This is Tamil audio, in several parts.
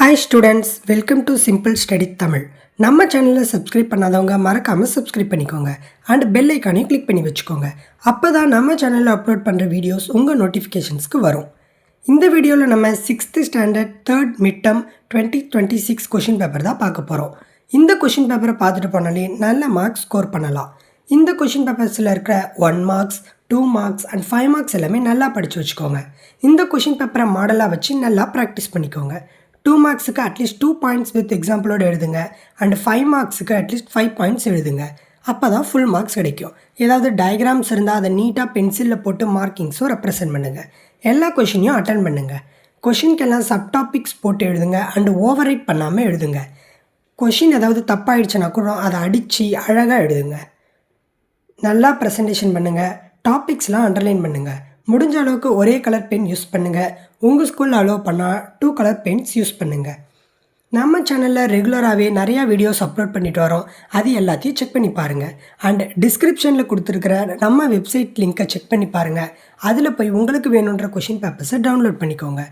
Hi students, welcome to Simple Study Tamil. நம்ம சேனலை சப்ஸ்கிரைப் பண்ணாதவங்க மறக்காமல் சப்ஸ்கிரைப் பண்ணிக்கோங்க அண்ட் பெல் ஐக்கானையும் கிளிக் பண்ணி வச்சுக்கோங்க. அப்போ தான் நம்ம சேனலில் அப்லோட் பண்ணுற வீடியோஸ் உங்கள் நோட்டிஃபிகேஷன்ஸ்க்கு வரும். இந்த வீடியோவில் நம்ம 6th standard 3rd mid term 2026 question paper தான் பார்க்க போகிறோம். இந்த கொஷின் பேப்பரை பார்த்துட்டு போனாலே நல்ல மார்க்ஸ் ஸ்கோர் பண்ணலாம். இந்த கொஷின் பேப்பர்ஸில் இருக்கிற 1 மார்க்ஸ் 2 மார்க்ஸ் அண்ட் 5 மார்க்ஸ் எல்லாமே நல்லா படித்து வச்சுக்கோங்க. இந்த கொஷின் பேப்பரை மாடலாக வச்சு நல்லா ப்ராக்டிஸ் பண்ணிக்கோங்க. 2 மார்க்ஸுக்கு அட்லீஸ்ட் 2 பாயிண்ட்ஸ் வித் எக்ஸாம்பிளோடு எழுதுங்க அண்ட் 5 மார்க்ஸுக்கு அட்லீஸ்ட் 5 பாயிண்ட்ஸ் எழுதுங்க. அப்போ தான் ஃபுல் மார்க்ஸ் கிடைக்கும். ஏதாவது டயக்ராம்ஸ் இருந்தால் அதை நீட்டாக பென்சிலில் போட்டு மார்க்கிங்ஸும் ரெப்ரசென்ட் பண்ணுங்கள். எல்லா கொஷினையும் அட்டன் பண்ணுங்கள். கொஷினுக்கெல்லாம் சப்டாபிக்ஸ் போட்டு எழுதுங்க அண்டு ஓவர் ரைட் பண்ணாமல் எழுதுங்க. கொஷின் ஏதாவது தப்பாகிடுச்சுன்னா கூட அதை அடித்து அழகாக எழுதுங்க. நல்லா ப்ரெசன்டேஷன் பண்ணுங்கள். டாபிக்ஸ்லாம் அண்டர்லைன் பண்ணுங்கள். முடிஞ்ச அளவுக்கு ஒரே கலர் பென் யூஸ் பண்ணுங்கள். உங்கள் ஸ்கூலில் அலோவ் பண்ணால் 2 கலர் பென்ஸ் யூஸ் பண்ணுங்கள். நம்ம சேனலில் ரெகுலராகவே நிறையா வீடியோஸ் அப்லோட் பண்ணிட்டு வரோம். அது எல்லாத்தையும் செக் பண்ணி பாருங்கள். அண்ட் டிஸ்கிரிப்ஷனில் கொடுத்துருக்கிற நம்ம வெப்சைட் லிங்க்கை செக் பண்ணி பாருங்கள். அதில் போய் உங்களுக்கு வேணுன்ற கொஷின் பேப்பர்ஸை டவுன்லோட் பண்ணிக்கோங்க.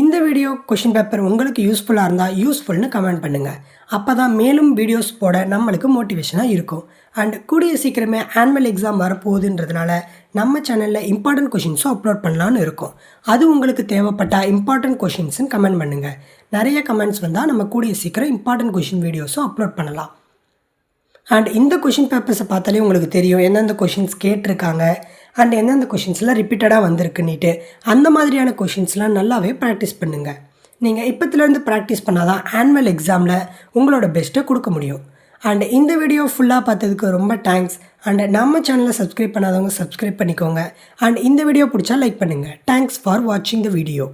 இந்த வீடியோ கொஷின் பேப்பர் உங்களுக்கு யூஸ்ஃபுல்லாக இருந்தால் யூஸ்ஃபுல்னு கமெண்ட் பண்ணுங்கள். அப்போ தான் மேலும் வீடியோஸ் போட நம்மளுக்கு மோட்டிவேஷனாக இருக்கும். அண்ட் கூடிய சீக்கிரமே ஆனுவல் எக்ஸாம் வரப்போகுதுன்றதுனால நம்ம சேனலில் இம்பார்ட்டன்ட் கொஷின்ஸும் அப்லோட் பண்ணலான்னு இருக்கும். அது உங்களுக்கு தேவைப்பட்ட இம்பார்ட்டன்ட் கொஷின்ஸ்னு கமெண்ட் பண்ணுங்கள். நிறைய கமெண்ட்ஸ் வந்தால் நம்ம கூடிய சீக்கிரம் இம்பார்ட்டன்ட் கொஷின் வீடியோஸும் அப்லோட் பண்ணலாம். அண்ட் இந்த கொஷின் பேப்பர்ஸை பார்த்தாலே உங்களுக்கு தெரியும் எந்தெந்த கொஷின்ஸ் கேட்டிருக்காங்க அண்ட் எந்தெந்த கொஷின்ஸ்லாம் ரிப்பீட்டடாக வந்திருக்குன்னிட்டு. அந்த மாதிரியான கொஷின்ஸ்லாம் நல்லாவே ப்ராக்டிஸ் பண்ணுங்கள். நீங்கள் இப்போத்துலேருந்து ப்ராக்டிஸ் பண்ணால் தான் ஆனுவல் எக்ஸாமில் உங்களோட பெஸ்ட்டை கொடுக்க முடியும். அண்ட் இந்த வீடியோ ஃபுல்லாக பார்த்ததுக்கு ரொம்ப தேங்க்ஸ். அண்ட் நம்ம சேனலை சப்ஸ்கிரைப் பண்ணாதவங்க சப்ஸ்கிரைப் பண்ணிக்கோங்க. அண்ட் இந்த வீடியோ பிடிச்சா லைக் பண்ணுங்கள். தேங்க்ஸ் ஃபார் வாட்சிங் த வீடியோ.